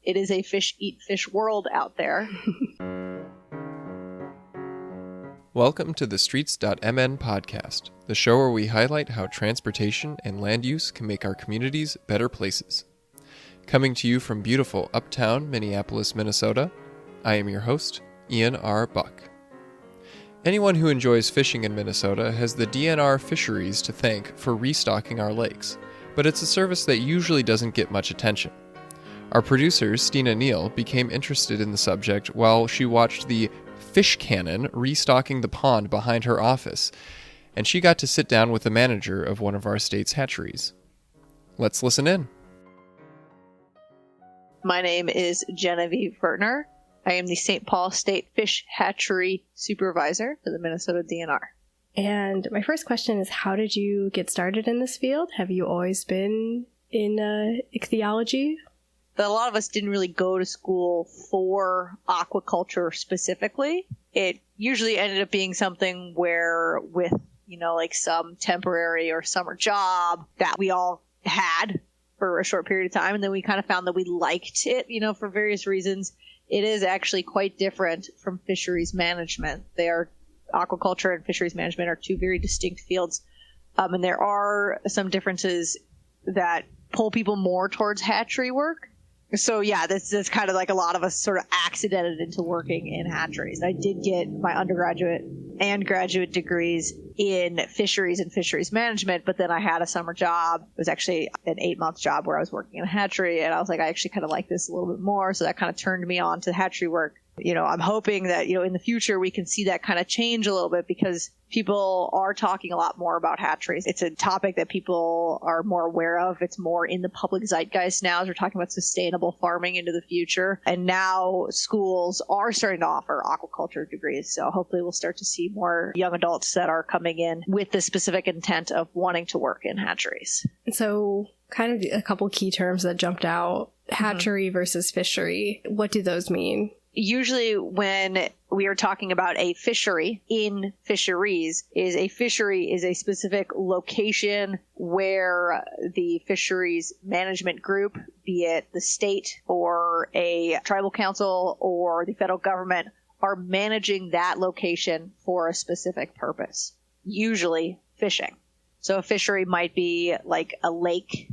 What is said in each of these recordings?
it is a fish eat fish world out there. Welcome to the Streets.mn podcast, the show where we highlight how transportation and land use can make our communities better places. Coming to you from beautiful uptown Minneapolis, Minnesota, I am your host, Ian R. Buck. Anyone who enjoys fishing in Minnesota has the DNR fisheries to thank for restocking our lakes, but it's a service that usually doesn't get much attention. Our producer, Stina Neel, became interested in the subject while she watched the fish cannon restocking the pond behind her office, and she got to sit down with the manager of one of our state's hatcheries. Let's listen in. My name is Genevieve Furtner. I am the St. Paul State Fish Hatchery Supervisor for the Minnesota DNR. And my first question is, how did you get started in this field? Have you always been in ichthyology? A lot of us didn't really go to school for aquaculture specifically. It usually ended up being something where with, like some temporary or summer job that we all had for a short period of time. And then we kind of found that we liked it, for various reasons. It is actually quite different from fisheries management. Aquaculture and fisheries management are two very distinct fields. And there are some differences that pull people more towards hatchery work. So yeah, that's kind of like a lot of us sort of accidented into working in hatcheries. I did get my undergraduate and graduate degrees in fisheries and fisheries management, but then I had a summer job. It was actually an 8-month job where I was working in a hatchery, and I was like, I actually kind of like this a little bit more. So that kind of turned me on to hatchery work. I'm hoping that, in the future we can see that kind of change a little bit because people are talking a lot more about hatcheries. It's a topic that people are more aware of. It's more in the public zeitgeist now as we're talking about sustainable farming into the future. And now schools are starting to offer aquaculture degrees. So hopefully we'll start to see more young adults that are coming in with the specific intent of wanting to work in hatcheries. So kind of a couple key terms that jumped out, hatchery versus fishery. What do those mean? Usually when we are talking about a fishery in fisheries, a fishery is a specific location where the fisheries management group, be it the state or a tribal council or the federal government, are managing that location for a specific purpose, usually fishing. So a fishery might be like a lake,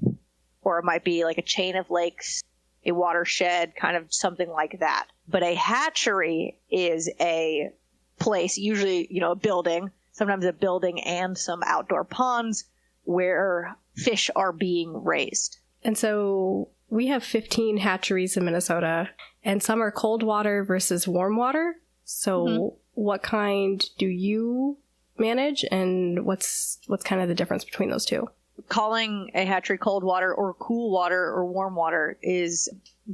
or it might be like a chain of lakes, a watershed, kind of something like that. But a hatchery is a place, usually, a building, sometimes a building and some outdoor ponds where fish are being raised. And so we have 15 hatcheries in Minnesota, and some are cold water versus warm water. So what kind do you manage, and what's kind of the difference between those two? Calling a hatchery cold water or cool water or warm water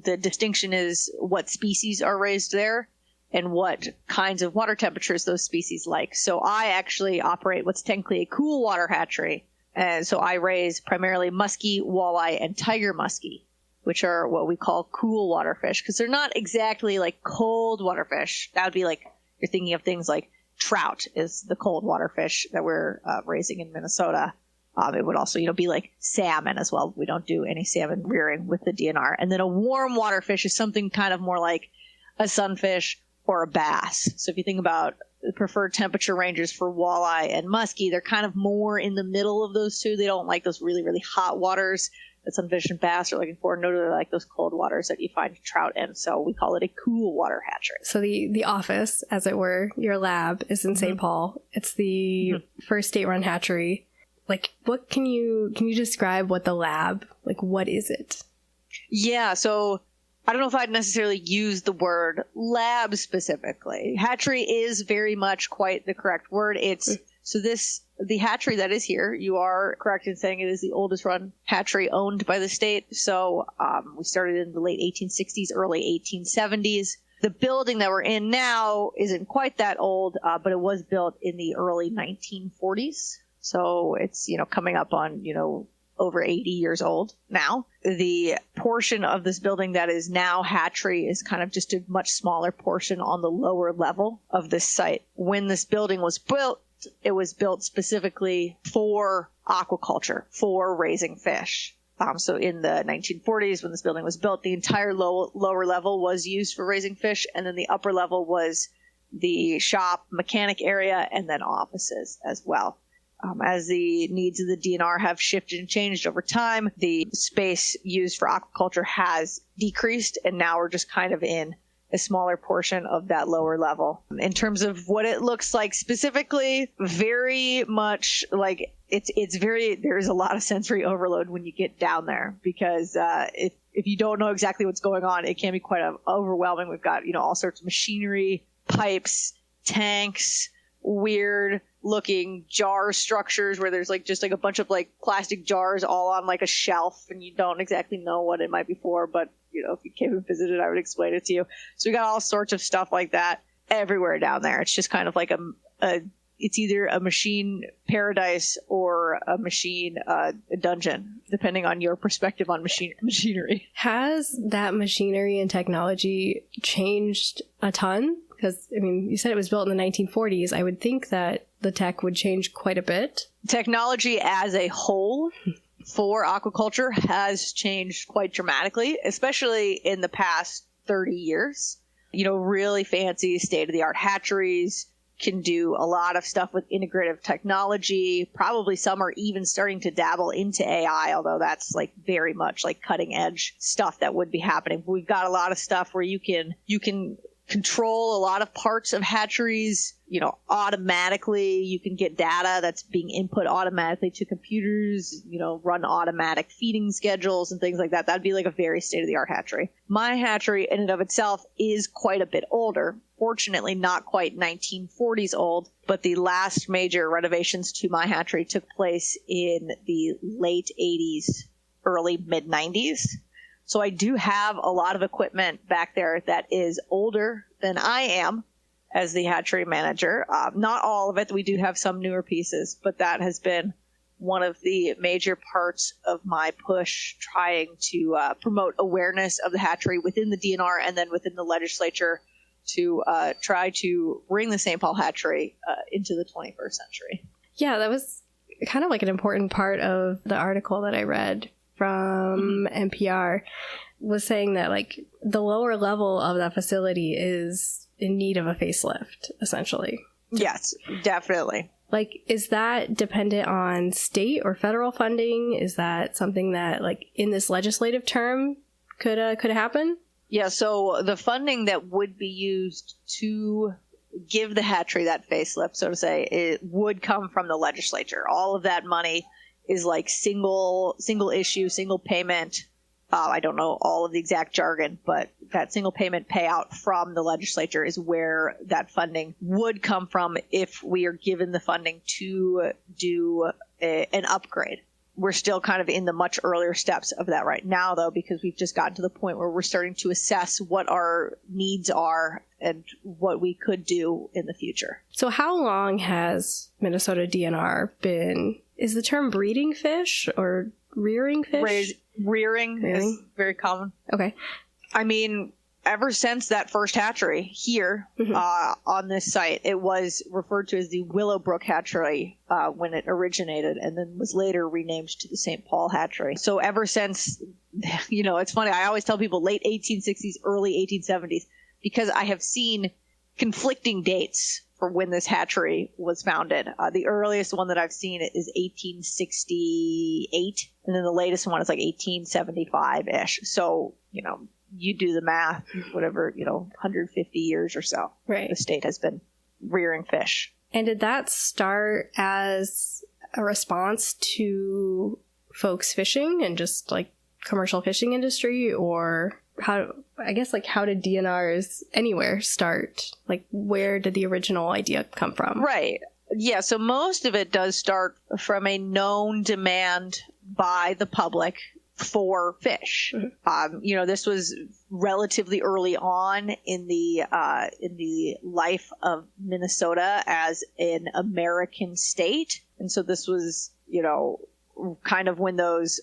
the distinction is what species are raised there and what kinds of water temperatures those species like. So I actually operate what's technically a cool water hatchery. And so I raise primarily muskie, walleye, and tiger muskie, which are what we call cool water fish, because they're not exactly like cold water fish. That would be like, you're thinking of things like trout is the cold water fish that we're raising in Minnesota. It would also, be like salmon as well. We don't do any salmon rearing with the DNR. And then a warm water fish is something kind of more like a sunfish or a bass. So if you think about the preferred temperature ranges for walleye and muskie, they're kind of more in the middle of those two. They don't like those really, really hot waters that sunfish and bass are looking for. No, they like those cold waters that you find trout in. So we call it a cool water hatchery. So the office, as it were, your lab is in St. Paul. It's the first state-run hatchery. Like, what can you describe what the lab, like, what is it? Yeah, so I don't know if I'd necessarily use the word lab specifically. Hatchery is very much quite the correct word. The hatchery that is here, you are correct in saying it is the oldest run hatchery owned by the state. So we started in the late 1860s, early 1870s. The building that we're in now isn't quite that old, but it was built in the early 1940s. So it's, coming up on, over 80 years old now. The portion of this building that is now hatchery is kind of just a much smaller portion on the lower level of this site. When this building was built, it was built specifically for aquaculture, for raising fish. So in the 1940s, when this building was built, the entire lower level was used for raising fish, and then the upper level was the shop, mechanic area, and then offices as well. As the needs of the DNR have shifted and changed over time, the space used for aquaculture has decreased, and now we're just kind of in a smaller portion of that lower level. In terms of what it looks like specifically, very much like there's a lot of sensory overload when you get down there, because if you don't know exactly what's going on, it can be quite overwhelming. We've got, all sorts of machinery, pipes, tanks, weird looking jar structures where there's just a bunch of plastic jars all on a shelf, and you don't exactly know what it might be for, but if you came and visited, I would explain it to you. So we got all sorts of stuff like that everywhere down there. It's just kind of like it's either a machine paradise or a machine dungeon, depending on your perspective on machinery. Has that machinery and technology changed a ton? Because, you said it was built in the 1940s. I would think that the tech would change quite a bit. Technology as a whole for aquaculture has changed quite dramatically, especially in the past 30 years. Really fancy state-of-the-art hatcheries can do a lot of stuff with integrative technology. Probably some are even starting to dabble into AI, although that's very much cutting edge stuff that would be happening. But we've got a lot of stuff where you can control a lot of parts of hatcheries, automatically. You can get data that's being input automatically to computers, run automatic feeding schedules and things like that. That'd be a very state-of-the-art hatchery. My hatchery in and of itself is quite a bit older. Fortunately, not quite 1940s old, but the last major renovations to my hatchery took place in the late 80s, early mid-90s. So I do have a lot of equipment back there that is older than I am as the hatchery manager. Not all of it. We do have some newer pieces, but that has been one of the major parts of my push, trying to promote awareness of the hatchery within the DNR and then within the legislature to try to bring the St. Paul hatchery into the 21st century. Yeah, that was kind of an important part of the article that I read from NPR, was saying that the lower level of that facility is in need of a facelift, essentially. Yes, definitely. Is that dependent on state or federal funding? Is that something that in this legislative term could happen? Yeah, so the funding that would be used to give the hatchery that facelift, so to say, it would come from the legislature. All of that money is single issue, single payment. I don't know all of the exact jargon, but that single payment payout from the legislature is where that funding would come from if we are given the funding to do an upgrade. We're still kind of in the much earlier steps of that right now, though, because we've just gotten to the point where we're starting to assess what our needs are and what we could do in the future. So how long has Minnesota DNR been, is the term breeding fish or rearing fish? Rearing is very common. Okay. Ever since that first hatchery here on this site, it was referred to as the Willowbrook hatchery when it originated, and then was later renamed to the St. Paul hatchery. So ever since, it's funny, I always tell people late 1860s, early 1870s, because I have seen conflicting dates for when this hatchery was founded. The earliest one that I've seen is 1868, and then the latest one is 1875-ish. So, you do the math, whatever, 150 years or so. Right. The state has been rearing fish. And did that start as a response to folks fishing and just commercial fishing industry, or how did DNRs anywhere start? Where did the original idea come from? Right. Yeah. So most of it does start from a known demand by the public for fish. This was relatively early on in the life of Minnesota as an American state. And so this was, kind of when those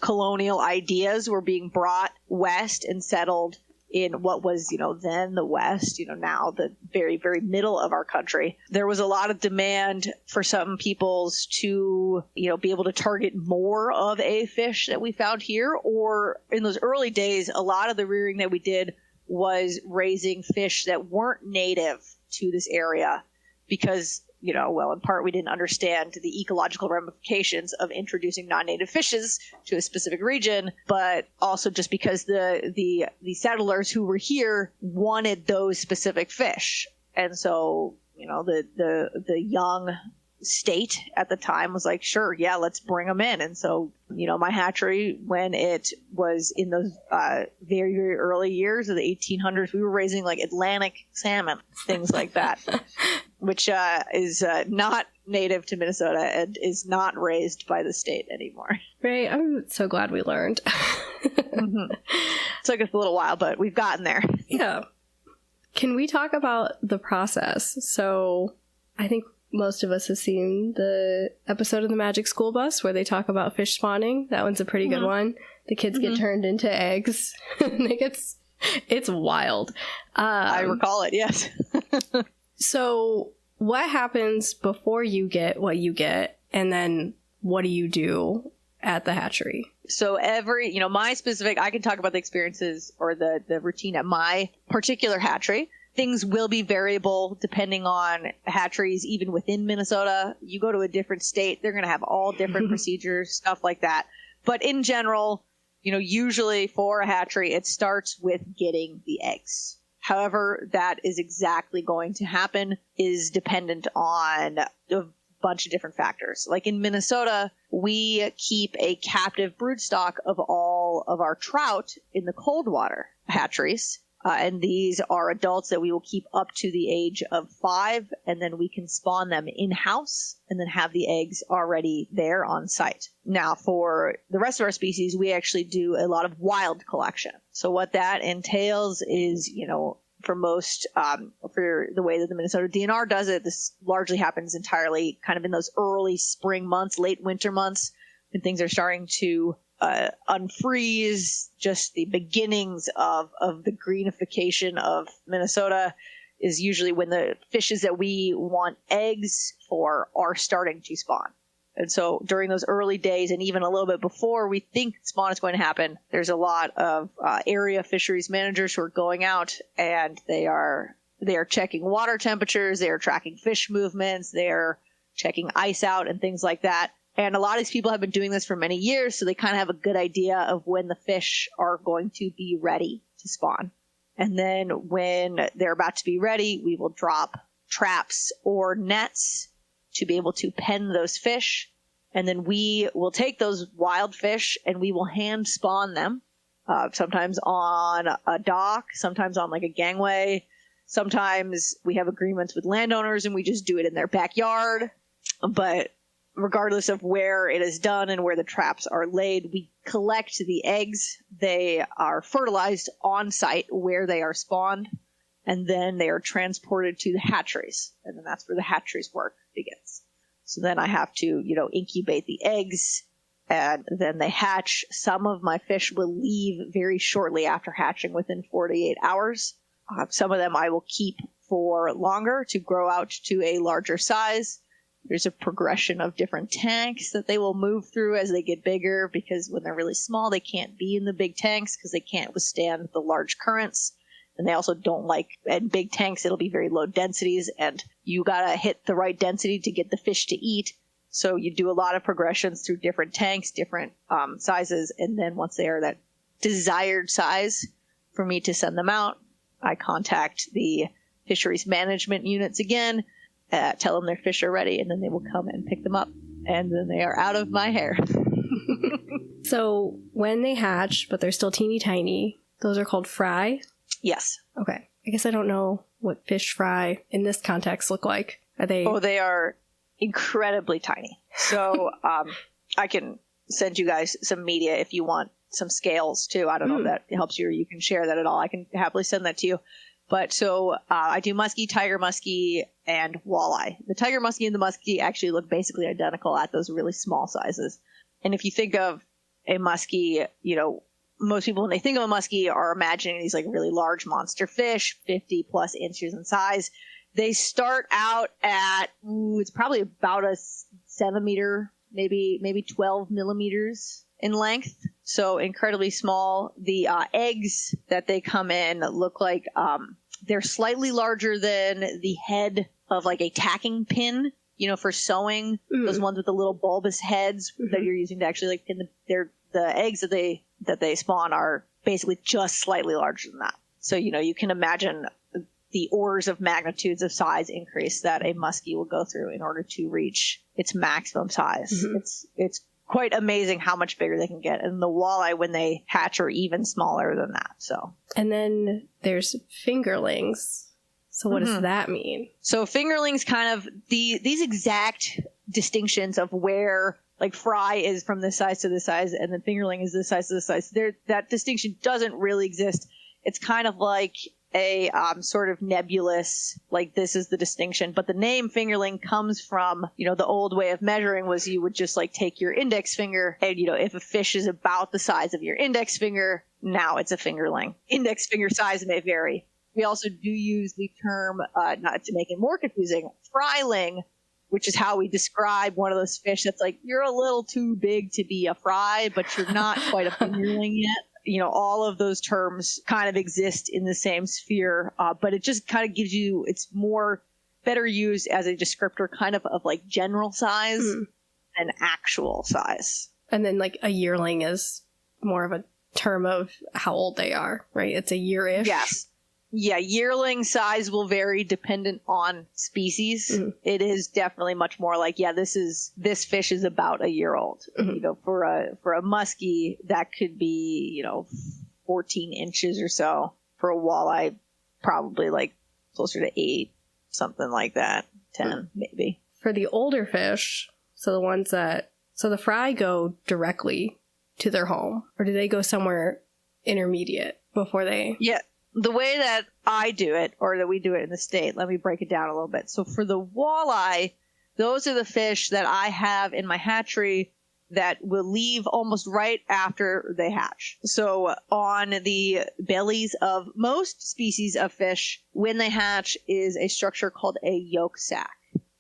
colonial ideas were being brought west and settled in what was, then the West, now the very, very middle of our country. There was a lot of demand for some peoples to, be able to target more of a fish that we found here. Or in those early days, a lot of the rearing that we did was raising fish that weren't native to this area because, in part we didn't understand the ecological ramifications of introducing non-native fishes to a specific region, but also just because the settlers who were here wanted those specific fish. And so, the young state at the time was like, sure, yeah, let's bring them in. And so, my hatchery, when it was in those very, very early years of the 1800s, we were raising like Atlantic salmon, things like that, which is not native to Minnesota and is not raised by the state anymore. Right. I'm so glad we learned. Mm-hmm. Took us a little while, but we've gotten there. Yeah. Can we talk about the process? So I think most of us have seen the episode of The Magic School Bus where they talk about fish spawning. That one's a pretty good one. The kids get turned into eggs. It's wild. I recall it, yes. So what happens before you get what you get, and then what do you do at the hatchery? So my specific, I can talk about the experiences or the routine at my particular hatchery. Things will be variable depending on hatcheries, even within Minnesota. You go to a different state, they're going to have all different procedures, stuff like that. But in general, usually for a hatchery, it starts with getting the eggs. However, that is exactly going to happen is dependent on a bunch of different factors. Like in Minnesota, we keep a captive broodstock of all of our trout in the cold water hatcheries. And these are adults that we will keep up to the age of 5, and then we can spawn them in-house and then have the eggs already there on site. Now, for the rest of our species, we actually do a lot of wild collection. So what that entails is, for most, for the way that the Minnesota DNR does it, this largely happens entirely kind of in those early spring months, late winter months, when things are starting to unfreeze, just the beginnings of the greenification of Minnesota is usually when the fishes that we want eggs for are starting to spawn. And so during those early days and even a little bit before we think spawn is going to happen, there's a lot of area fisheries managers who are going out and they are checking water temperatures, they are tracking fish movements, they are checking ice out and things like that. And a lot of these people have been doing this for many years, so they kind of have a good idea of when the fish are going to be ready to spawn. And then when they're about to be ready, we will drop traps or nets to be able to pen those fish. And then we will take those wild fish and we will hand spawn them, sometimes on a dock, sometimes on like a gangway. Sometimes we have agreements with landowners and we just do it in their backyard. But regardless of where it is done and where the traps are laid, we collect the eggs. They are fertilized on site where they are spawned, and then they are transported to the hatcheries. And then that's where the hatcheries work begins. So then I have to, incubate the eggs, and then they hatch. Some of my fish will leave very shortly after hatching, within 48 hours. Some of them I will keep for longer to grow out to a larger size. There's a progression of different tanks that they will move through as they get bigger, because when they're really small, they can't be in the big tanks because they can't withstand the large currents. And they also don't like, in big tanks, it'll be very low densities, and you gotta hit the right density to get the fish to eat. So you do a lot of progressions through different tanks, different sizes, and then once they are that desired size for me to send them out, I contact the fisheries management units again, tell them their fish are ready, and then they will come and pick them up, and then they are out of my hair. So when they hatch, but they're still teeny tiny, those are called fry? Yes. Okay. I guess I don't know what fish fry in this context look like. Are they? Oh, they are incredibly tiny. So I can send you guys some media if you want some scales too. I don't know if that helps you or you can share that at all. I can happily send that to you. But so I do muskie, tiger muskie, and walleye. The tiger muskie and the muskie actually look basically identical at those really small sizes. And if you think of a muskie, most people, when they think of a muskie, are imagining these like really large monster fish, 50 plus inches in size. They start out at, it's probably about a 7 meter, maybe 12 millimeters in length. So incredibly small. The eggs that they come in look like they're slightly larger than the head of like a tacking pin, for sewing. Those ones with the little bulbous heads that you're using to actually like pin the eggs that they spawn are basically just slightly larger than that. So, you can imagine the orders of magnitudes of size increase that a muskie will go through in order to reach its maximum size. It's quite amazing how much bigger they can get. And the walleye, when they hatch, are even smaller than that. So, and then there's fingerlings. So what does that mean? So fingerlings kind of these exact distinctions of where like fry is from this size to this size and then fingerling is this size to this size. That distinction doesn't really exist. It's kind of like a sort of nebulous, like this is the distinction. But the name fingerling comes from, the old way of measuring was you would just like take your index finger and, if a fish is about the size of your index finger, now it's a fingerling. Index finger size may vary. We also do use the term, not to make it more confusing, fryling, which is how we describe one of those fish that's like, you're a little too big to be a fry, but you're not quite a fingerling yet. All of those terms kind of exist in the same sphere, but it just kind of gives you, it's more better used as a descriptor kind of like general size than actual size. And then like a yearling is more of a term of how old they are, right? It's a year-ish. Yes. Yeah, yearling size will vary dependent on species. It is definitely much more like, this fish is about a year old. For a muskie, that could be, 14 inches or so. For a walleye, probably like closer to 8, something like that. 10, maybe. For the older fish, so the fry go directly to their home, or do they go somewhere intermediate before they? Yeah. The way that I do it, or that we do it in the state, let me break it down a little bit. So for the walleye, those are the fish that I have in my hatchery that will leave almost right after they hatch. So on the bellies of most species of fish, when they hatch, is a structure called a yolk sac.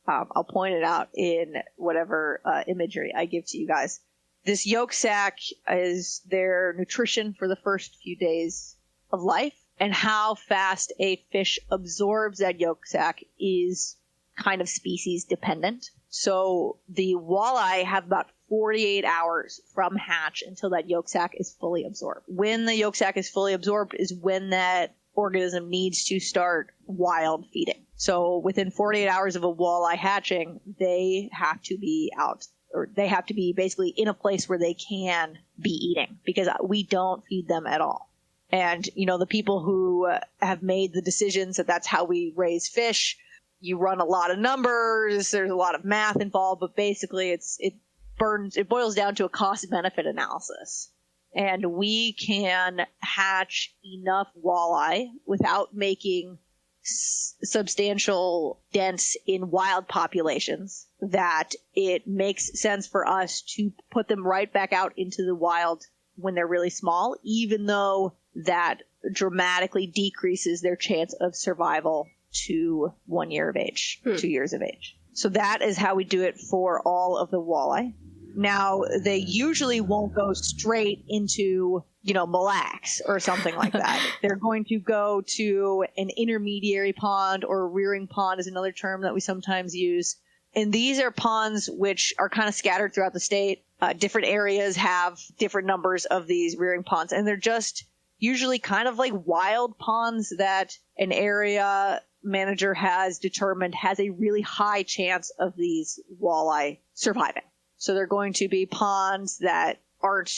I'll point it out in whatever imagery I give to you guys. This yolk sac is their nutrition for the first few days of life. And how fast a fish absorbs that yolk sac is kind of species dependent. So the walleye have about 48 hours from hatch until that yolk sac is fully absorbed. When the yolk sac is fully absorbed is when that organism needs to start wild feeding. So within 48 hours of a walleye hatching, they have to be out, or they have to be basically in a place where they can be eating, because we don't feed them at all. And, the people who have made the decisions that that's how we raise fish, you run a lot of numbers, there's a lot of math involved, but basically it boils down to a cost-benefit analysis. And we can hatch enough walleye without making substantial dents in wild populations that it makes sense for us to put them right back out into the wild when they're really small, even though that dramatically decreases their chance of survival to 1 year of age, 2 years of age. So that is how we do it for all of the walleye. Now, they usually won't go straight into, Mille Lacs or something like that. They're going to go to an intermediary pond, or rearing pond is another term that we sometimes use. And these are ponds which are kind of scattered throughout the state. Different areas have different numbers of these rearing ponds, and they're just usually kind of like wild ponds that an area manager has determined has a really high chance of these walleye surviving. So they're going to be ponds that aren't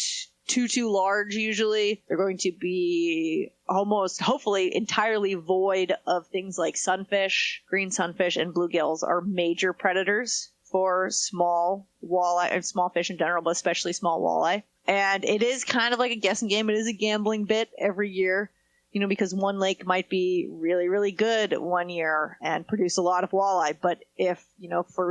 too large usually. They're going to be hopefully entirely void of things like sunfish. Green sunfish and bluegills are major predators for small walleye and small fish in general, but especially small walleye. And it is kind of like a guessing game. It is a gambling bit every year, because one lake might be really, really good 1 year and produce a lot of walleye. But if, for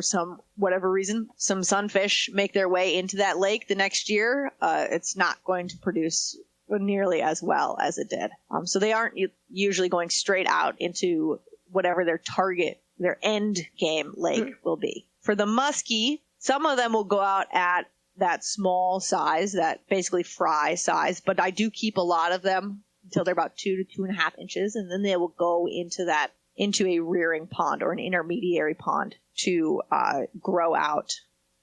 whatever reason, some sunfish make their way into that lake the next year, it's not going to produce nearly as well as it did. So they aren't usually going straight out into whatever their target, their end game lake will be. For the muskie, some of them will go out at that small size, that basically fry size, but I do keep a lot of them until they're about 2 to 2.5 inches, and then they will go into a rearing pond or an intermediary pond to grow out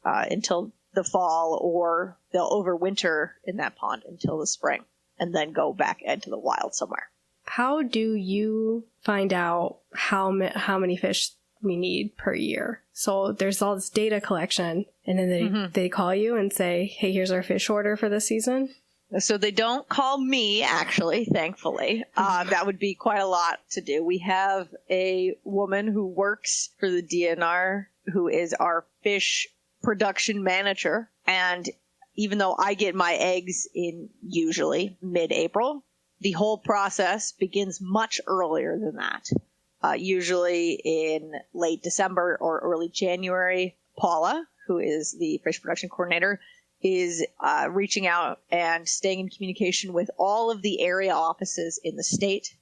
until the fall, or they'll overwinter in that pond until the spring and then go back into the wild somewhere. How do you find out how many fish we need per year? So there's all this data collection, and then they call you and say, hey, here's our fish order for this season. So they don't call me, actually, thankfully. That would be quite a lot to do. We have a woman who works for the DNR who is our fish production manager. And even though I get my eggs in usually mid-April, the whole process begins much earlier than that. Usually in late December or early January. Paula, who is the fish production coordinator, is reaching out and staying in communication with all of the area offices in the state,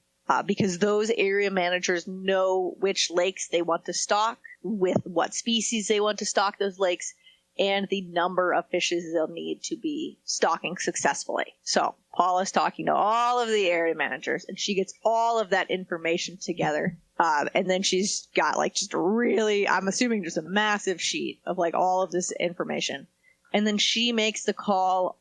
because those area managers know which lakes they want to stock, with what species they want to stock those lakes, and the number of fishes they'll need to be stocking successfully. So Paula's talking to all of the area managers, and she gets all of that information together. And then she's got just I'm assuming just a massive sheet of all of this information. And then she makes the call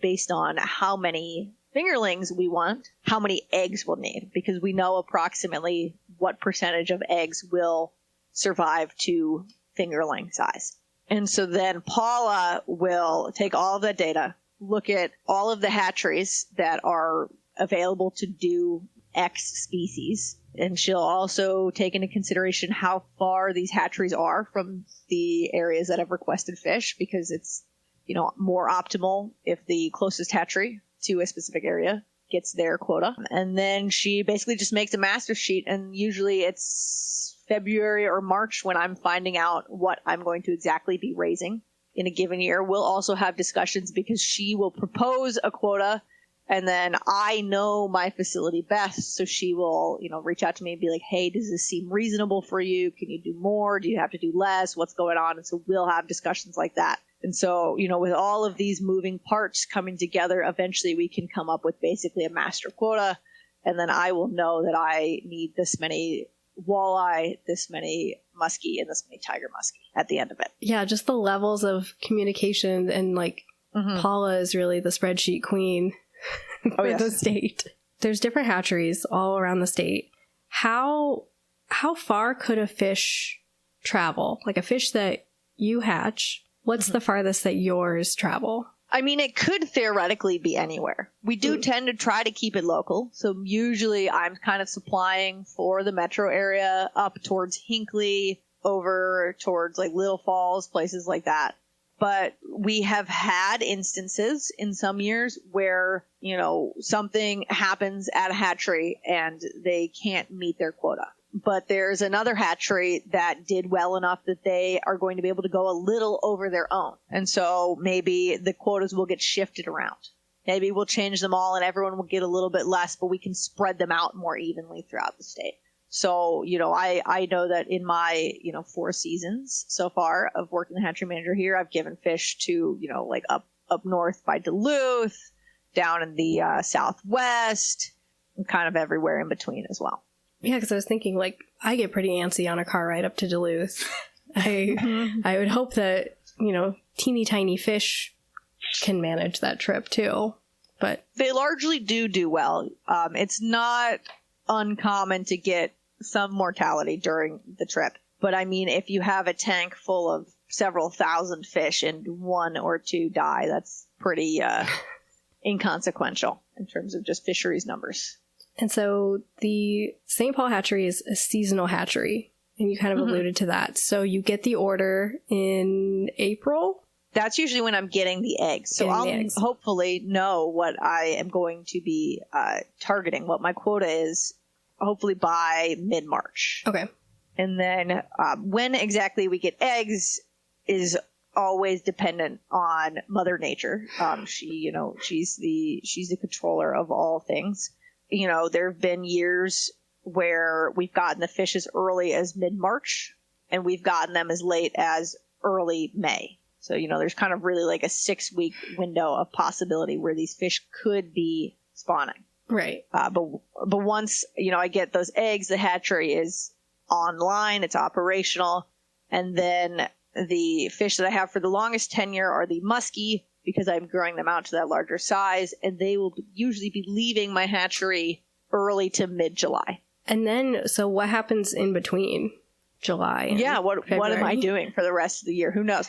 based on how many fingerlings we want, how many eggs we'll need, because we know approximately what percentage of eggs will survive to fingerling size. And so then Paula will take all of that data, look at all of the hatcheries that are available to do X species, and she'll also take into consideration how far these hatcheries are from the areas that have requested fish, because it's more optimal if the closest hatchery to a specific area gets their quota. And then she basically just makes a master sheet, and usually it's February or March when I'm finding out what I'm going to exactly be raising in a given year. We'll also have discussions because she will propose a quota, and then I know my facility best, so she will, reach out to me and be like, hey, does this seem reasonable for you? Can you do more? Do you have to do less? What's going on? And so we'll have discussions like that. And so, with all of these moving parts coming together, eventually we can come up with basically a master quota. And then I will know that I need this many walleye, this many muskie, and this many tiger muskie at the end of it. Yeah, just the levels of communication, and Paula is really the spreadsheet queen for the state. There's different hatcheries all around the state. How far could a fish travel? Like a fish that you hatch, what's the farthest that yours travel? I mean, it could theoretically be anywhere. We do tend to try to keep it local. So usually I'm kind of supplying for the metro area up towards Hinckley, over towards Little Falls, places like that. But we have had instances in some years where, something happens at a hatchery and they can't meet their quota. But there's another hatchery that did well enough that they are going to be able to go a little over their own. And so maybe the quotas will get shifted around. Maybe we'll change them all and everyone will get a little bit less, but we can spread them out more evenly throughout the state. So, I know that in my, 4 seasons so far of working the hatchery manager here, I've given fish to, up north by Duluth, down in the Southwest, and kind of everywhere in between as well. Yeah, because I was thinking, I get pretty antsy on a car ride up to Duluth. I would hope that, teeny tiny fish can manage that trip too. But they largely do well. It's not uncommon to get some mortality during the trip. But I mean, if you have a tank full of several thousand fish and 1 or 2 die, that's pretty inconsequential in terms of just fisheries numbers. And so the St. Paul hatchery is a seasonal hatchery, and you kind of alluded to that. So you get the order in April? That's usually when I'm getting the eggs. So I'll hopefully know what I am going to be targeting, what my quota is, hopefully by mid-March. Okay. And then when exactly we get eggs is always dependent on Mother Nature. She's the controller of all things. There have been years where we've gotten the fish as early as mid-March, and we've gotten them as late as early May. So, there's kind of really like a 6-week window of possibility where these fish could be spawning. Right. But once, I get those eggs, the hatchery is online, it's operational. And then the fish that I have for the longest tenure are the muskie, because I'm growing them out to that larger size. And they will usually be leaving my hatchery early to mid-July. And then, so what happens in between July and February? What am I doing for the rest of the year? Who knows?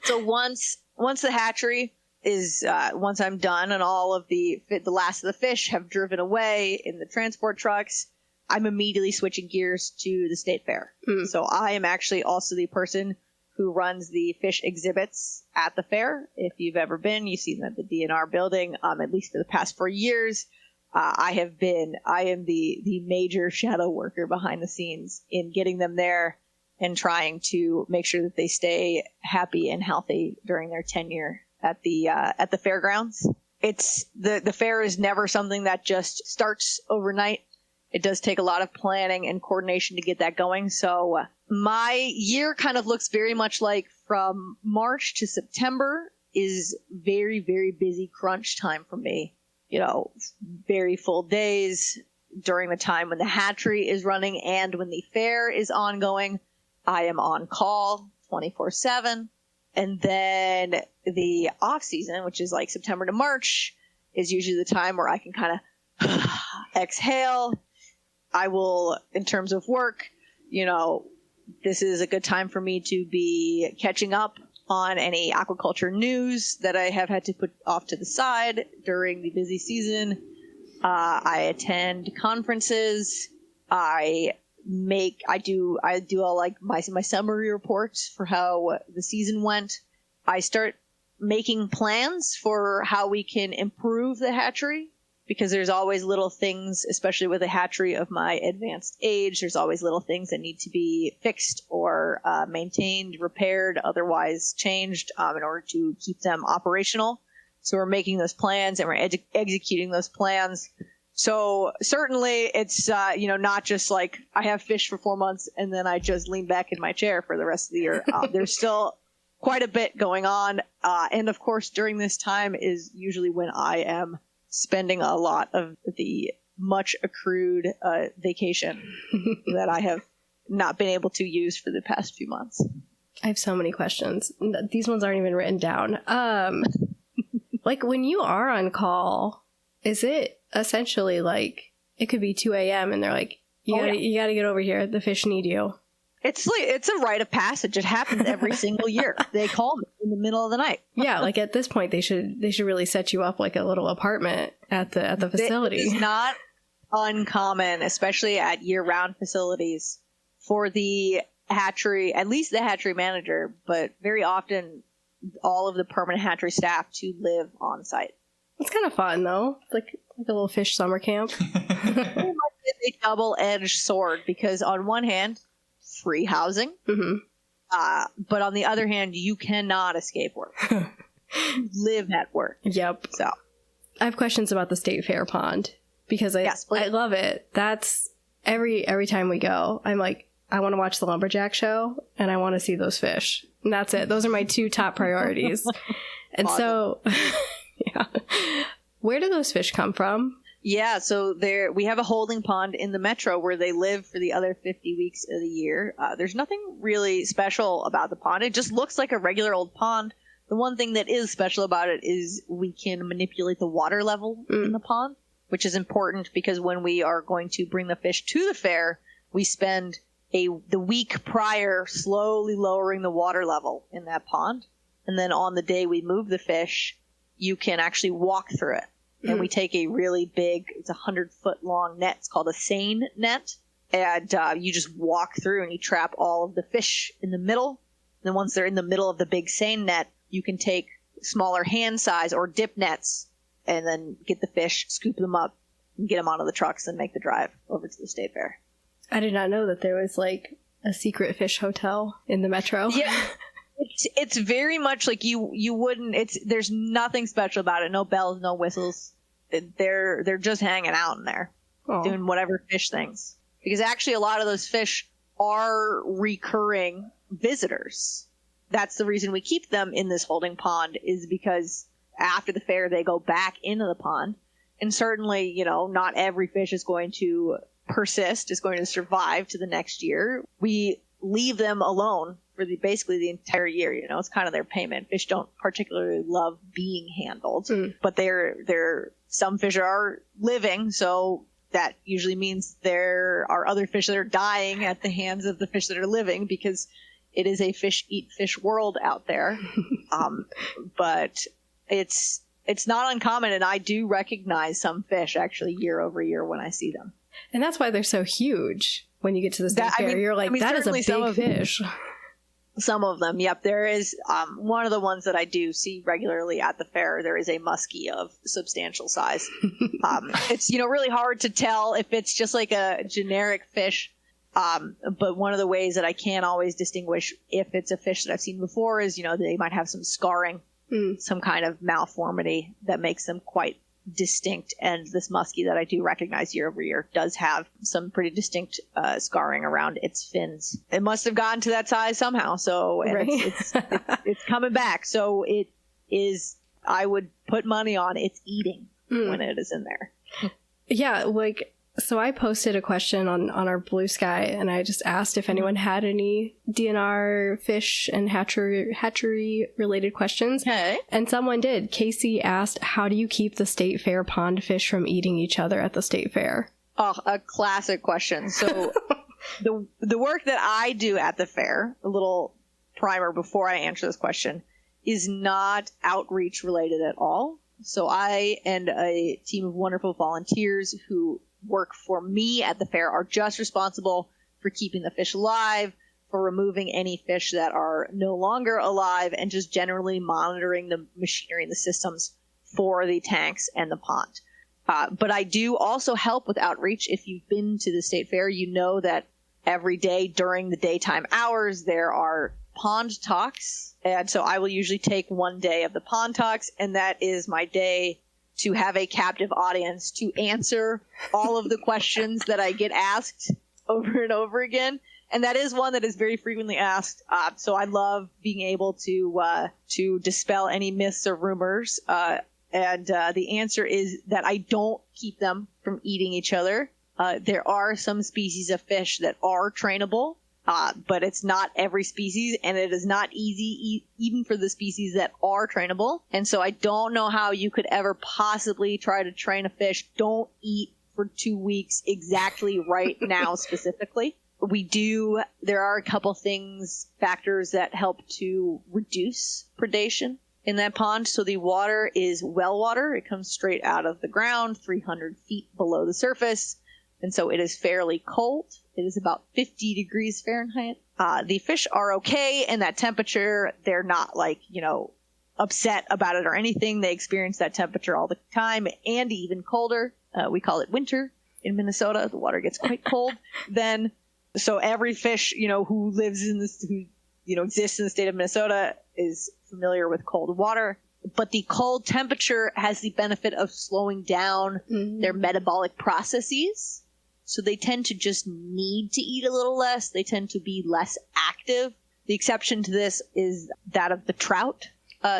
So once the hatchery is, once I'm done and all of the last of the fish have driven away in the transport trucks, I'm immediately switching gears to the state fair. So I am actually also the person who runs the fish exhibits at the fair. If you've ever been, you've seen them at the DNR building, at least for the past 4 years. I am the major shadow worker behind the scenes in getting them there and trying to make sure that they stay happy and healthy during their tenure at the fairgrounds. The fair is never something that just starts overnight. It does take a lot of planning and coordination to get that going. So my year kind of looks very much like from March to September is very, very busy crunch time for me. Very full days during the time when the hatchery is running and when the fair is ongoing. I am on call 24/7. And then the off season, which is like September to March, is usually the time where I can kind of exhale. I will, in terms of work, this is a good time for me to be catching up on any aquaculture news that I have had to put off to the side during the busy season. I attend conferences. I do all like my summary reports for how the season went. I start making plans for how we can improve the hatchery, because there's always little things, especially with a hatchery of my advanced age, there's always little things that need to be fixed or maintained, repaired, otherwise changed in order to keep them operational. So we're making those plans and we're executing those plans. So certainly it's, not just like I have fish for 4 months and then I just lean back in my chair for the rest of the year. There's still quite a bit going on. And of course, during this time is usually when I am spending a lot of the much accrued vacation that I have not been able to use for the past few months. I have so many questions. These ones aren't even written down. Like when you are on call, is it essentially like it could be 2 a.m. and they're like, you gotta get over here. The fish need you. It's a rite of passage. It happens every single year. They call me in the middle of the night. Yeah, like at this point, they should really set you up like a little apartment at the facility. It's not uncommon, especially at year-round facilities, for the hatchery, at least the hatchery manager, but very often all of the permanent hatchery staff to live on site. It's kind of fun, though. It's like a little fish summer camp. Pretty much a double-edged sword, because on one hand, free housing. Mm-hmm. But on the other hand, you cannot escape work. You live at work. Yep. So I have questions about the state fair pond, because I love it. That's every time we go, I'm like, I want to watch the lumberjack show and I want to see those fish. And that's it. Those are my 2 top priorities. And awesome. So, yeah. Where do those fish come from? Yeah, so we have a holding pond in the metro where they live for the other 50 weeks of the year. There's nothing really special about the pond. It just looks like a regular old pond. The one thing that is special about it is we can manipulate the water level in the pond, which is important because when we are going to bring the fish to the fair, we spend the week prior slowly lowering the water level in that pond. And then on the day we move the fish, you can actually walk through it. And we take a really big, it's 100-foot long net. It's called a seine net. And you just walk through and you trap all of the fish in the middle. And then once they're in the middle of the big seine net, you can take smaller hand size or dip nets and then get the fish, scoop them up, and get them onto the trucks and make the drive over to the state fair. I did not know that there was like a secret fish hotel in the metro. Yeah. It's very much like you wouldn't, there's nothing special about it. No bells, no whistles. They're just hanging out in there, doing whatever fish things. Because actually a lot of those fish are recurring visitors. That's the reason we keep them in this holding pond, is because after the fair they go back into the pond. And certainly, not every fish is going to persist, is going to survive to the next year. We leave them alone for basically the entire year. It's kind of their payment. Fish don't particularly love being handled, but some fish are living, so that usually means there are other fish that are dying at the hands of the fish that are living, because it is a fish eat fish world out there. But it's not uncommon, and I do recognize some fish actually year over year when I see them. And that's why they're so huge. When you get to the state fair, you're like, that is a big fish. Some of them, yep. There is one of the ones that I do see regularly at the fair. There is a muskie of substantial size. It's really hard to tell if it's just like a generic fish. But one of the ways that I can always distinguish if it's a fish that I've seen before is they might have some scarring, some kind of malformity that makes them quite distinct. And this muskie that I do recognize year over year does have some pretty distinct scarring around its fins. It must have gotten to that size somehow. So right. it's coming back. So it is, I would put money on it's eating when it is in there. Yeah. So I posted a question on our Blue Sky, and I just asked if anyone had any DNR fish and hatchery related questions. Okay. And someone did. Casey asked, how do you keep the state fair pond fish from eating each other at the state fair? Oh, a classic question. So the work that I do at the fair, a little primer before I answer this question, is not outreach related at all. So I and a team of wonderful volunteers who work for me at the fair are just responsible for keeping the fish alive, for removing any fish that are no longer alive, and just generally monitoring the machinery and the systems for the tanks and the pond. But I do also help with outreach. If you've been to the state fair, you know that every day during the daytime hours there are pond talks. And so I will usually take one day of the pond talks, and that is my day to have a captive audience to answer all of the questions that I get asked over and over again. And that is one that is very frequently asked. So I love being able to dispel any myths or rumors. And the answer is that I don't keep them from eating each other. There are some species of fish that are trainable. But it's not every species, and it is not easy even for the species that are trainable. And so I don't know how you could ever possibly try to train a fish. Don't eat for 2 weeks exactly right now specifically. There are a couple factors that help to reduce predation in that pond. So the water is well water. It comes straight out of the ground, 300 feet below the surface. And so it is fairly cold. It is about 50 degrees Fahrenheit. The fish are okay in that temperature. They're not upset about it or anything. They experience that temperature all the time, and even colder. We call it winter in Minnesota. The water gets quite cold then. So every fish, who lives in this, exists in the state of Minnesota is familiar with cold water. But the cold temperature has the benefit of slowing down their metabolic processes. So they tend to just need to eat a little less. They tend to be less active. The exception to this is that of the trout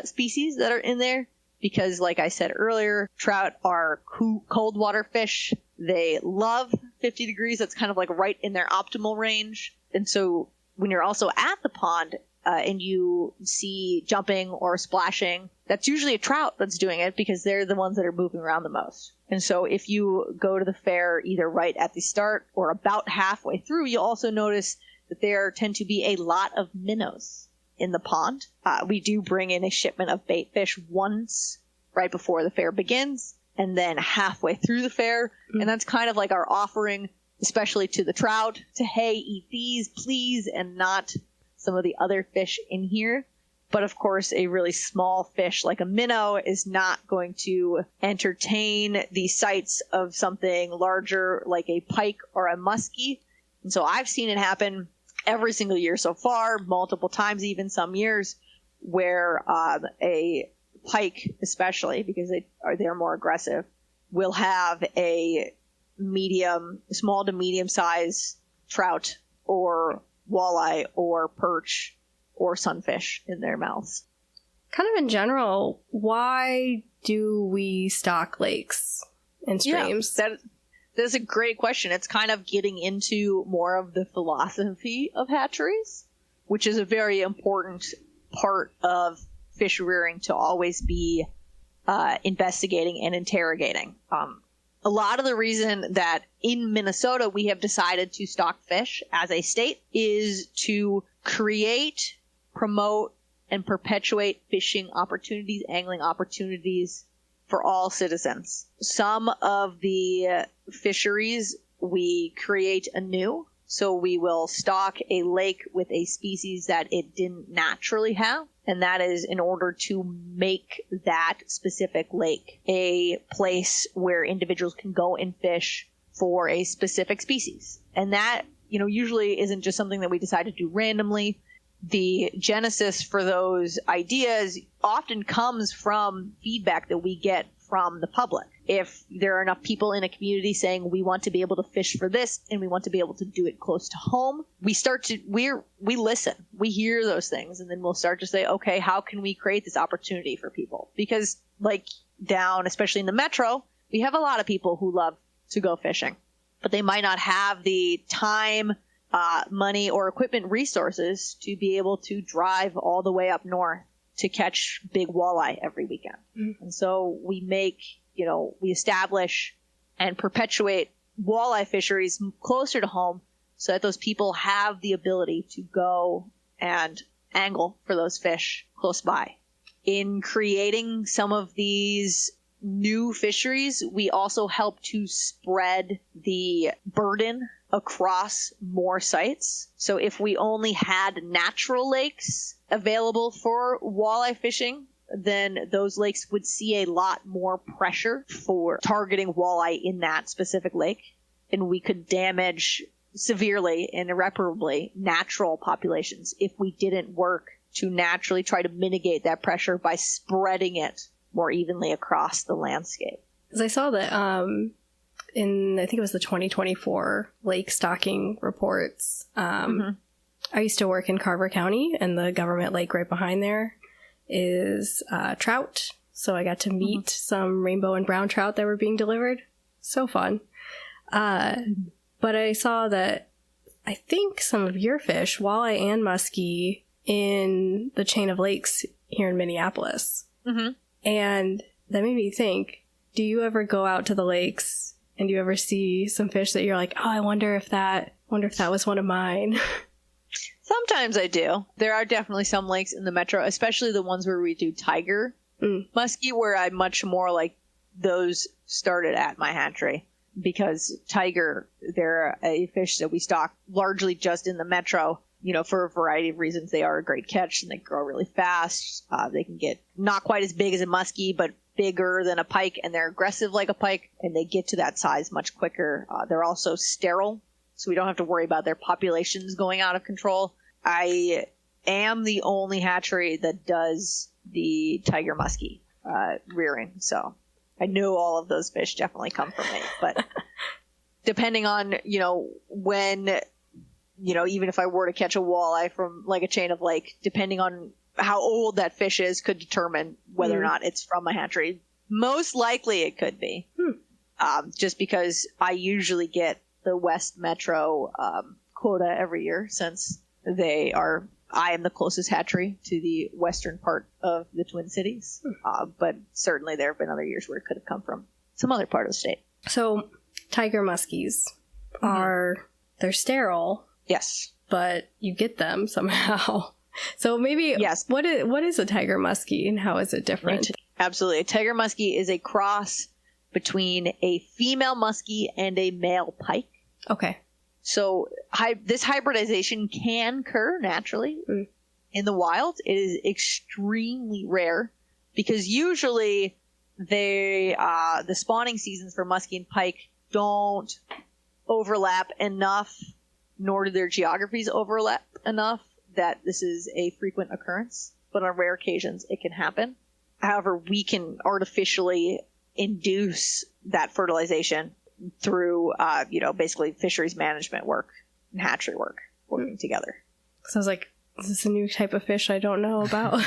species that are in there. Because like I said earlier, trout are cold water fish. They love 50 degrees. That's kind of like right in their optimal range. And so when you're also at the pond and you see jumping or splashing, that's usually a trout that's doing it, because they're the ones that are moving around the most. And so if you go to the fair either right at the start or about halfway through, you'll also notice that there tend to be a lot of minnows in the pond. We do bring in a shipment of bait fish once right before the fair begins, and then halfway through the fair. And that's kind of like our offering, especially to the trout, to, hey, eat these, please, and not some of the other fish in here. But of course, a really small fish like a minnow is not going to entertain the sights of something larger like a pike or a muskie. And so I've seen it happen every single year so far, multiple times, even some years, where a pike, especially because they're more aggressive, will have a small to medium size trout or walleye or perch or sunfish in their mouths. Kind of in general, why do we stock lakes and streams? Yeah, that's a great question. It's kind of getting into more of the philosophy of hatcheries, which is a very important part of fish rearing to always be investigating and interrogating. A lot of the reason that in Minnesota we have decided to stock fish as a state is to create, promote, and perpetuate fishing opportunities, angling opportunities for all citizens. Some of the fisheries we create anew. So we will stock a lake with a species that it didn't naturally have. And that is in order to make that specific lake a place where individuals can go and fish for a specific species. And that, usually isn't just something that we decide to do randomly. The genesis for those ideas often comes from feedback that we get from the public. If there are enough people in a community saying we want to be able to fish for this and we want to be able to do it close to home, we listen, we hear those things, and then we'll start to say, okay, how can we create this opportunity for people? Because down, especially in the metro, we have a lot of people who love to go fishing, but they might not have the time, money, or equipment resources to be able to drive all the way up north to catch big walleye every weekend. Mm-hmm. And so we we establish and perpetuate walleye fisheries closer to home so that those people have the ability to go and angle for those fish close by. In creating some of these new fisheries, we also help to spread the burden across more sites. So if we only had natural lakes available for walleye fishing, then those lakes would see a lot more pressure for targeting walleye in that specific lake. And we could damage severely and irreparably natural populations if we didn't work to naturally try to mitigate that pressure by spreading it more evenly across the landscape. Because I saw that in, I think it was the 2024 lake stocking reports. I used to work in Carver County, and the government lake right behind there is trout. So I got to meet some rainbow and brown trout that were being delivered. So fun. But I saw that I think some of your fish, walleye and muskie, in the chain of lakes here in Minneapolis. Mm-hmm. And that made me think, do you ever go out to the lakes and do you ever see some fish that you're like, oh, I wonder if that was one of mine? Sometimes I do. There are definitely some lakes in the metro, especially the ones where we do tiger muskie, where I'm much more like those started at my hatchery. Because tiger, they're a fish that we stock largely just in the metro, for a variety of reasons. They are a great catch and they grow really fast. They can get not quite as big as a muskie, but bigger than a pike, and they're aggressive like a pike, and they get to that size much quicker. They're also sterile, so we don't have to worry about their populations going out of control. I am the only hatchery that does the tiger muskie rearing, so I know all of those fish definitely come from me. But depending on, when, even if I were to catch a walleye from a chain of lake, depending on how old that fish is could determine whether or not it's from my hatchery. Most likely it could be. Just because I usually get the West Metro quota every year, since I am the closest hatchery to the western part of the Twin Cities. But certainly there have been other years where it could have come from some other part of the state. So tiger muskies they're sterile. Yes. But you get them somehow. So maybe, yes. What is a tiger muskie and how is it different? Absolutely. A tiger muskie is a cross between a female muskie and a male pike. Okay. So this hybridization can occur naturally in the wild. It is extremely rare because usually the spawning seasons for muskie and pike don't overlap enough nor do their geographies overlap enough that this is a frequent occurrence, but on rare occasions it can happen. However, we can artificially induce that fertilization through, basically fisheries management work and hatchery work working together. Sounds like, is this a new type of fish I don't know about?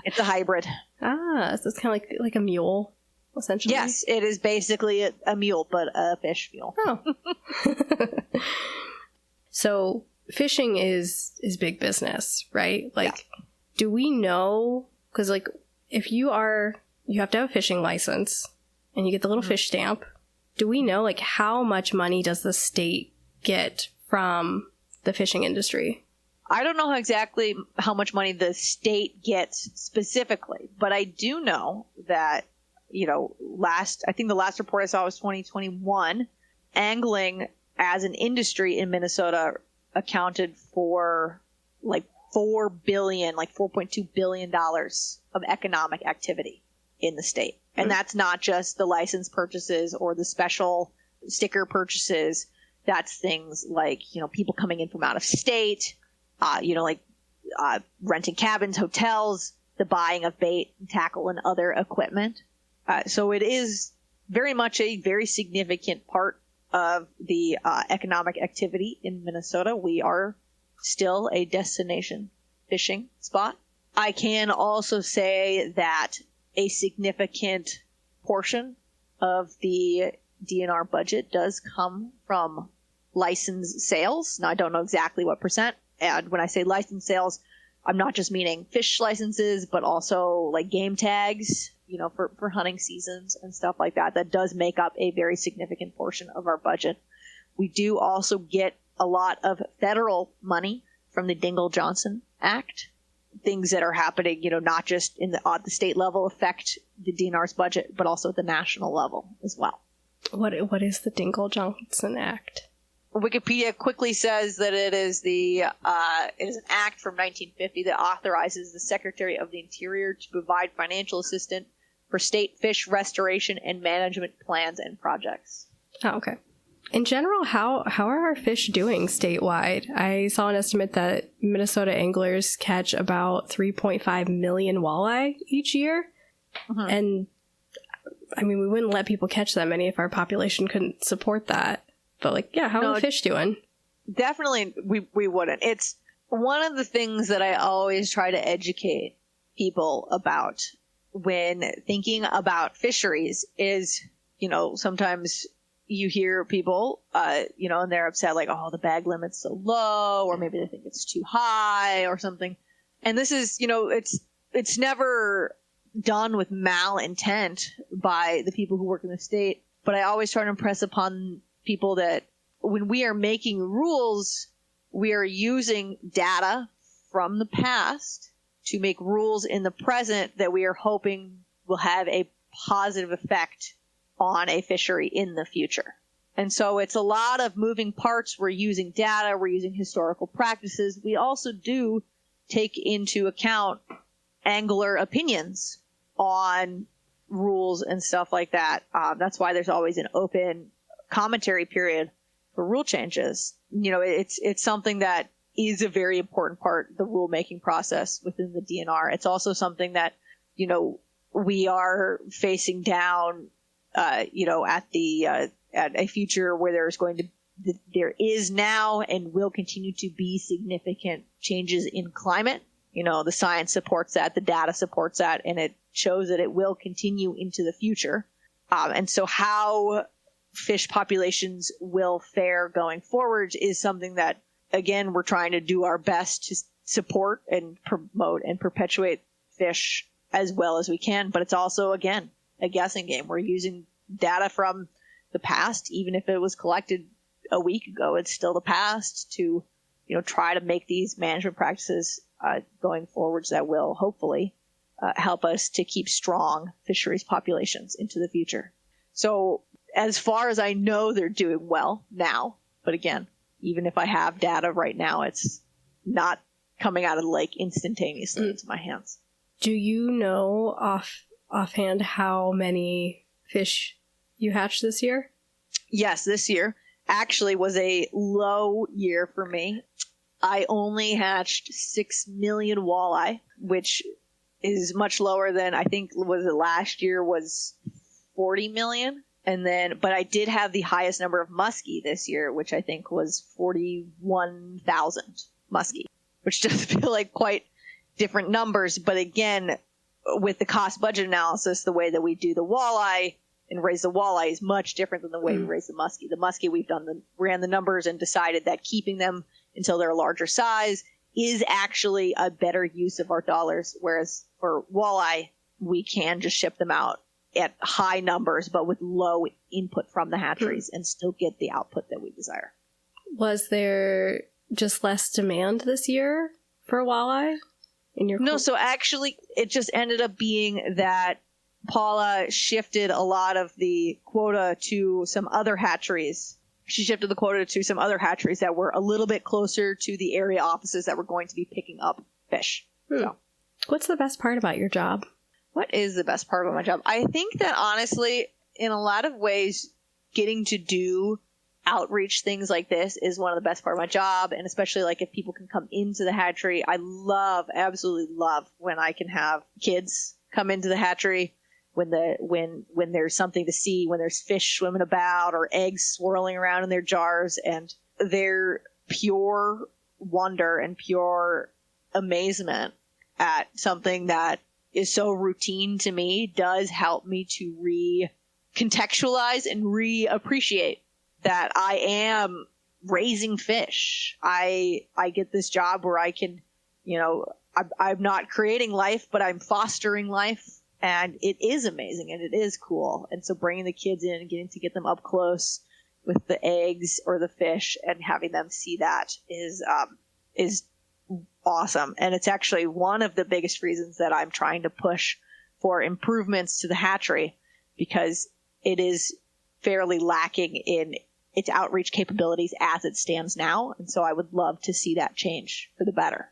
It's a hybrid. So it's kind of like a mule, essentially. Yes, it is basically a mule, but a fish mule. Oh. So fishing is big business, right? Like, do we know? Because like, if you have to have a fishing license and you get the little fish stamp. Do we know like how much money does the state get from the fishing industry? I don't know exactly how much money the state gets specifically, but I do know that, I think the last report I saw was 2021. Angling as an industry in Minnesota accounted for like $4.2 billion of economic activity in the state. And that's not just the license purchases or the special sticker purchases. That's things like, people coming in from out of state, renting cabins, hotels, the buying of bait, tackle, and other equipment. So it is very much a very significant part of the economic activity in Minnesota. We are still a destination fishing spot. I can also say that a significant portion of the DNR budget does come from license sales. Now, I don't know exactly what percent. And when I say license sales, I'm not just meaning fish licenses, but also like game tags, for hunting seasons and stuff like that. That does make up a very significant portion of our budget. We do also get a lot of federal money from the Dingell-Johnson Act. Things that are happening, not just in at the state level affect the DNR's budget, but also at the national level as well. What is the Dingell-Johnson Act? Wikipedia quickly says that it is an act from 1950 that authorizes the Secretary of the Interior to provide financial assistance for state fish restoration and management plans and projects. Oh, okay. In general, how are our fish doing statewide? I saw an estimate that Minnesota anglers catch about 3.5 million walleye each year. Mm-hmm. And, I mean, we wouldn't let people catch that many if our population couldn't support that. But, how are the fish doing? Definitely, we wouldn't. It's one of the things that I always try to educate people about when thinking about fisheries is, sometimes you hear people, and they're upset like, oh, the bag limit's so low, or maybe they think it's too high or something. And this is, it's never done with malintent by the people who work in the state. But I always try to impress upon people that when we are making rules, we are using data from the past to make rules in the present that we are hoping will have a positive effect on a fishery in the future. And so it's a lot of moving parts. We're using data. We're using historical practices. We also do take into account angler opinions on rules and stuff like that. That's why there's always an open commentary period for rule changes. It's something that is a very important part of the rulemaking process within the DNR. It's also something that, we are facing down at a future where there is now and will continue to be significant changes in climate. The science supports that, the data supports that, and it shows that it will continue into the future. And so how fish populations will fare going forward is something that, again, we're trying to do our best to support and promote and perpetuate fish as well as we can. But it's also, again, a guessing game. We're using data from the past, even if it was collected a week ago, it's still the past to, try to make these management practices going forwards that will hopefully help us to keep strong fisheries populations into the future. So as far as I know, they're doing well now. But again, even if I have data right now, it's not coming out of the lake instantaneously into my hands. Do you know offhand how many fish you hatched this year? Yes, this year. actually was a low year for me. I only hatched 6 million walleye, which is much lower than I think last year was 40 million. But I did have the highest number of muskie this year, which I think was 41,000 muskie, which does feel like quite different numbers. But again, with the cost budget analysis, the way that we do the walleye and raise the walleye is much different than the way we raise the muskie. The muskie, ran the numbers and decided that keeping them until they're a larger size is actually a better use of our dollars. Whereas for walleye, we can just ship them out at high numbers, but with low input from the hatcheries and still get the output that we desire. Was there just less demand this year for walleye? No, so actually it just ended up being that Paula shifted a lot of the quota to some other hatcheries. She shifted the quota to some other hatcheries that were a little bit closer to the area offices that were going to be picking up fish. So, what's the best part about your job? What is the best part about my job? I think that honestly, in a lot of ways, getting to do outreach things like this is one of the best part of my job. And especially like if people can come into the hatchery, I absolutely love when I can have kids come into the hatchery. When there's something to see, when there's fish swimming about or eggs swirling around in their jars, and their pure wonder and pure amazement at something that is so routine to me does help me to recontextualize and reappreciate that I am raising fish. I get this job where I can, I'm not creating life, but I'm fostering life. And it is amazing and it is cool. And so bringing the kids in and getting to get them up close with the eggs or the fish and having them see that is awesome. And it's actually one of the biggest reasons that I'm trying to push for improvements to the hatchery, because it is fairly lacking in its outreach capabilities as it stands now. And so I would love to see that change for the better.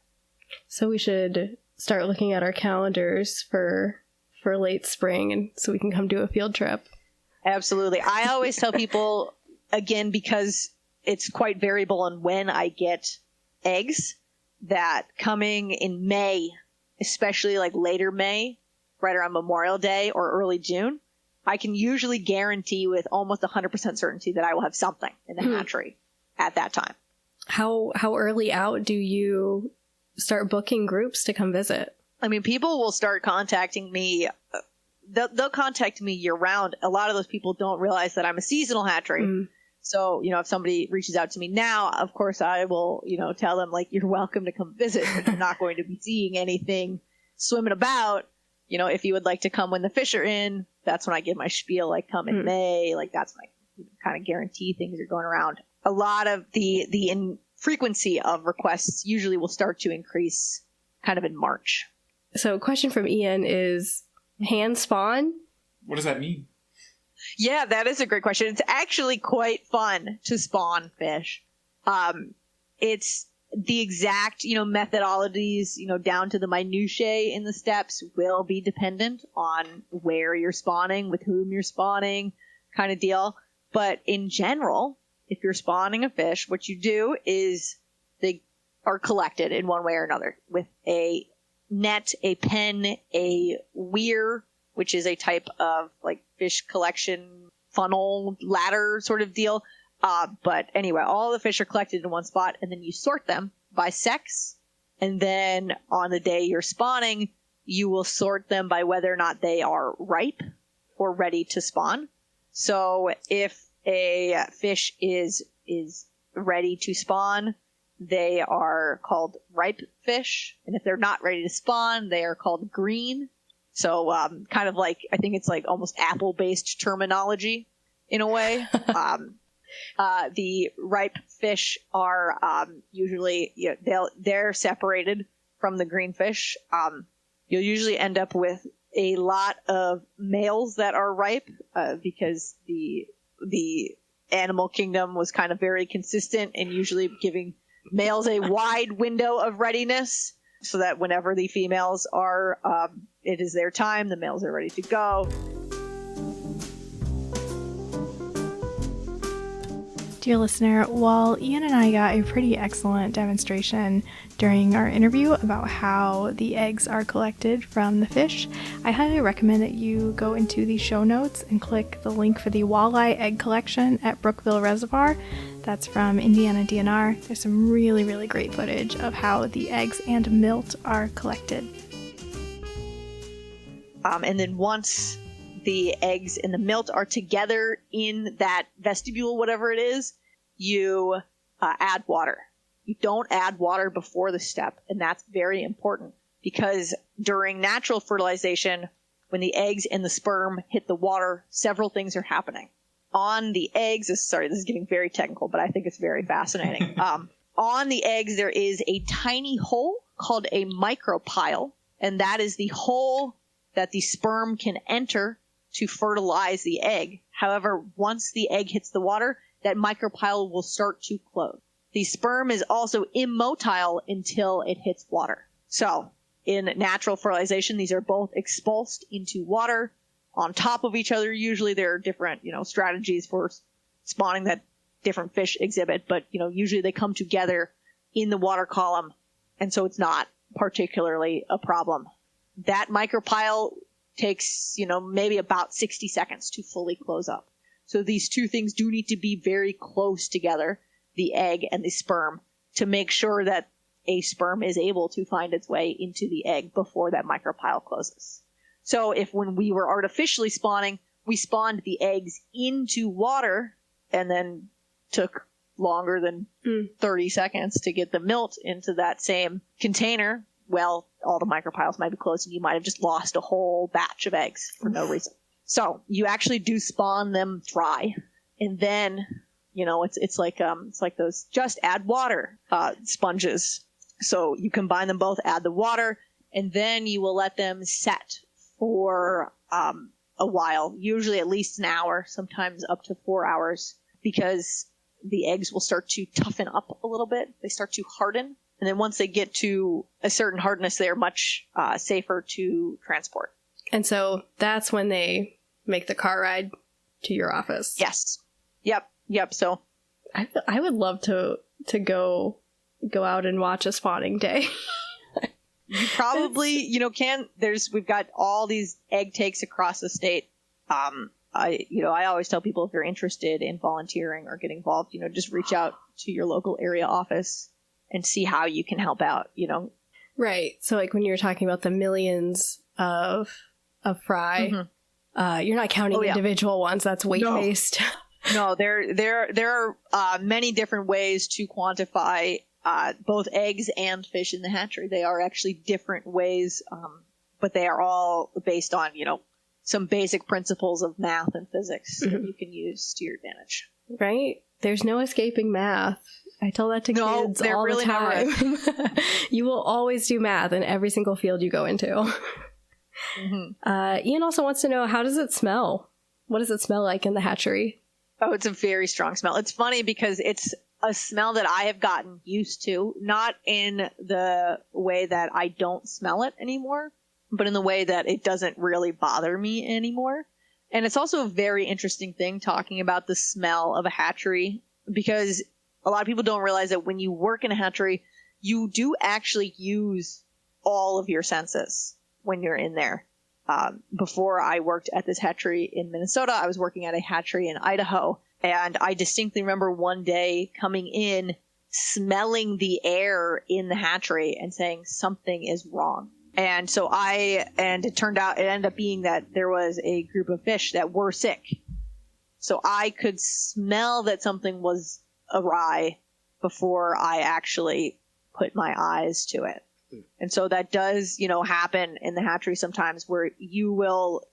So we should start looking at our calendars for late spring, and so we can come do a field trip. Absolutely. I always tell people, again, because it's quite variable on when I get eggs, that coming in May, especially like later May, right around Memorial Day or early June, I can usually guarantee with almost 100% certainty that I will have something in the hatchery at that time. How early out do you start booking groups to come visit? I mean, people will start contacting me. They'll contact me year round. A lot of those people don't realize that I'm a seasonal hatchery. So, if somebody reaches out to me now, of course I will, tell them like, you're welcome to come visit, but you're not going to be seeing anything swimming about. If you would like to come when the fish are in, that's when I give my spiel, like come in May, like that's my kind of guarantee things are going around. A lot of the frequency of requests usually will start to increase kind of in March. So a question from Ian is, hand spawn? What does that mean? Yeah, that is a great question. It's actually quite fun to spawn fish. It's the exact, methodologies, down to the minutiae in the steps will be dependent on where you're spawning, with whom you're spawning, kind of deal. But in general, if you're spawning a fish, what you do is they are collected in one way or another with a net, a pen, a weir, which is a type of like fish collection funnel ladder sort of deal. But anyway, all the fish are collected in one spot, and then you sort them by sex. And then on the day you're spawning, you will sort them by whether or not they are ripe or ready to spawn. So if a fish is ready to spawn, they are called ripe fish. And if they're not ready to spawn, they are called green. So kind of like, I think it's like almost apple-based terminology in a way. The ripe fish are usually, they're separated from the green fish. You'll usually end up with a lot of males that are ripe because the animal kingdom was kind of very consistent in usually giving males a wide window of readiness so that whenever the females are, it is their time, the males are ready to go. Dear listener, while Ian and I got a pretty excellent demonstration during our interview about how the eggs are collected from the fish, I highly recommend that you go into the show notes and click the link for the walleye egg collection at Brookville Reservoir. That's from Indiana DNR. There's some really, really great footage of how the eggs and milt are collected. And then once the eggs and the milt are together in that vestibule, whatever it is, you add water. You don't add water before the step, and that's very important because during natural fertilization, when the eggs and the sperm hit the water, several things are happening. On the eggs, this is getting very technical, but I think it's very fascinating. On the eggs, there is a tiny hole called a micropyle, and that is the hole that the sperm can enter to fertilize the egg. However, once the egg hits the water, that micropyle will start to close. The sperm is also immotile until it hits water. So, in natural fertilization, these are both expulsed into water on top of each other. Usually there are different, strategies for spawning that different fish exhibit, but, usually they come together in the water column, and so it's not particularly a problem. That micropyle takes, maybe about 60 seconds to fully close up. So these two things do need to be very close together, the egg and the sperm, to make sure that a sperm is able to find its way into the egg before that micropyle closes. So if when we were artificially spawning, we spawned the eggs into water and then took longer than 30 seconds to get the milt into that same container, well, all the micropiles might be closed and you might have just lost a whole batch of eggs for no reason. So you actually do spawn them dry, and then, it's like those just add water sponges. So you combine them both, add the water, and then you will let them set for a while, usually at least an hour, sometimes up to 4 hours, because the eggs will start to toughen up a little bit. They start to harden. And then once they get to a certain hardness, they're much safer to transport. And so that's when they make the car ride to your office. Yes. Yep. So I would love to go out and watch a spawning day. You probably, can. We've got all these egg takes across the state. I always tell people if you're interested in volunteering or getting involved, just reach out to your local area office and see how you can help out, Right. So like when you're talking about the millions of fry, you're not counting individual ones. That's weight-based. No, there are many different ways to quantify both eggs and fish in the hatchery. They are actually different ways, but they are all based on, some basic principles of math and physics that you can use to your advantage. Right? There's no escaping math. I tell that to kids all the time. You will always do math in every single field you go into. Ian also wants to know, how does it smell? What does it smell like in the hatchery? Oh, it's a very strong smell. It's funny because it's a smell that I have gotten used to, not in the way that I don't smell it anymore, but in the way that it doesn't really bother me anymore. And it's also a very interesting thing talking about the smell of a hatchery, because a lot of people don't realize that when you work in a hatchery, you do actually use all of your senses when you're in there. Before I worked at this hatchery in Minnesota, I was working at a hatchery in Idaho, and I distinctly remember one day coming in, smelling the air in the hatchery and saying something is wrong. And so it ended up being that there was a group of fish that were sick. So I could smell that something was awry before I actually put my eyes to it. And so that does, happen in the hatchery sometimes, where you'll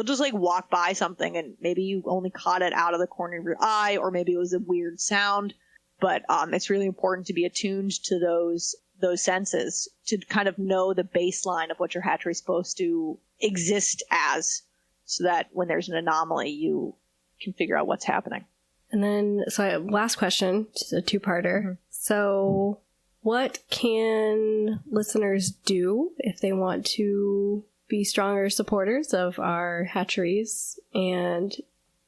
just like walk by something and maybe you only caught it out of the corner of your eye, or maybe it was a weird sound. But it's really important to be attuned to those senses to kind of know the baseline of what your hatchery is supposed to exist as, so that when there's an anomaly, you can figure out what's happening. And then, last question, just a two-parter. So what can listeners do if they want to be stronger supporters of our hatcheries and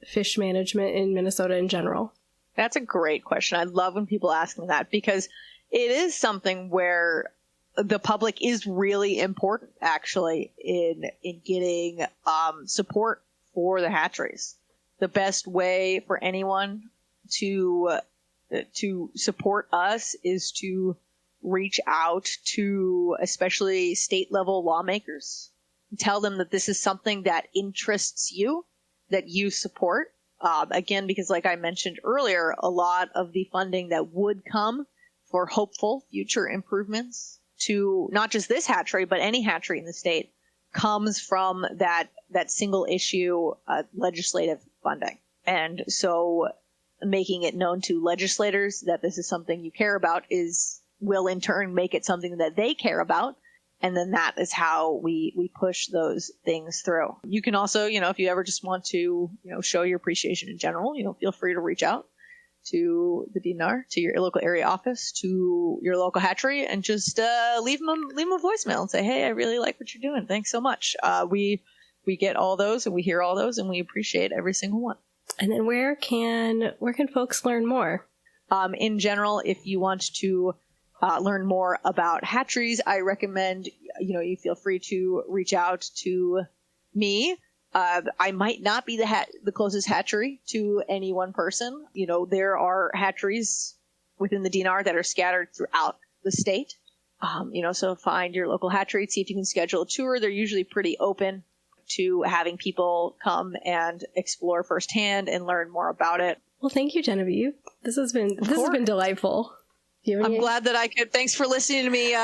fish management in Minnesota in general? That's a great question. I love when people ask me that, because it is something where the public is really important, actually, in getting support for the hatcheries. The best way for anyone to support us is to reach out to especially state level lawmakers, tell them that this is something that interests you, that you support. Again, because like I mentioned earlier, a lot of the funding that would come for hopeful future improvements to not just this hatchery, but any hatchery in the state comes from that single issue legislative funding. And so making it known to legislators that this is something you care about will in turn make it something that they care about. And then that is how we push those things through. You can also, if you ever just want to, show your appreciation in general, feel free to reach out to the DNR, to your local area office, to your local hatchery, and just leave them a voicemail and say, hey, I really like what you're doing. Thanks so much. We get all those and we hear all those and we appreciate every single one. And then where can folks learn more? In general, if you want to learn more about hatcheries, I recommend, you feel free to reach out to me. I might not be the closest hatchery to any one person. There are hatcheries within the DNR that are scattered throughout the state. So find your local hatchery, see if you can schedule a tour. They're usually pretty open to having people come and explore firsthand and learn more about it. Well, thank you, Genevieve. This has been delightful. I'm glad that I could. Thanks for listening to me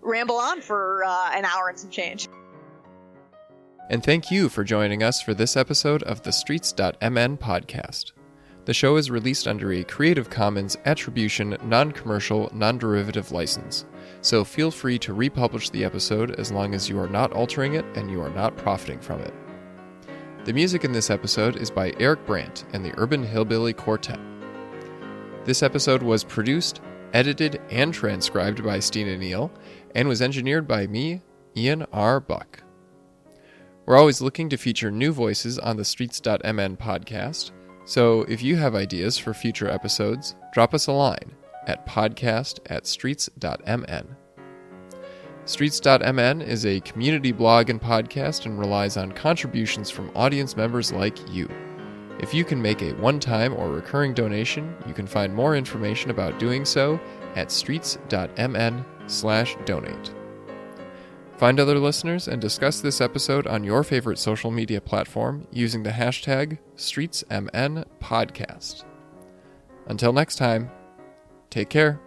ramble on for an hour and some change. And thank you for joining us for this episode of the Streets.mn podcast. The show is released under a Creative Commons Attribution, Non-Commercial, Non-Derivative license, so feel free to republish the episode as long as you are not altering it and you are not profiting from it. The music in this episode is by Eric Brandt and the Urban Hillbilly Quartet. This episode was produced, edited, and transcribed by Stina Neel, and was engineered by me, Ian R. Buck. We're always looking to feature new voices on the Streets.mn podcast, so if you have ideas for future episodes, drop us a line at podcast@streets.mn. Streets.mn is a community blog and podcast and relies on contributions from audience members like you. If you can make a one-time or recurring donation, you can find more information about doing so at streets.mn/donate. Find other listeners and discuss this episode on your favorite social media platform using the hashtag StreetsMNPodcast. Until next time, take care.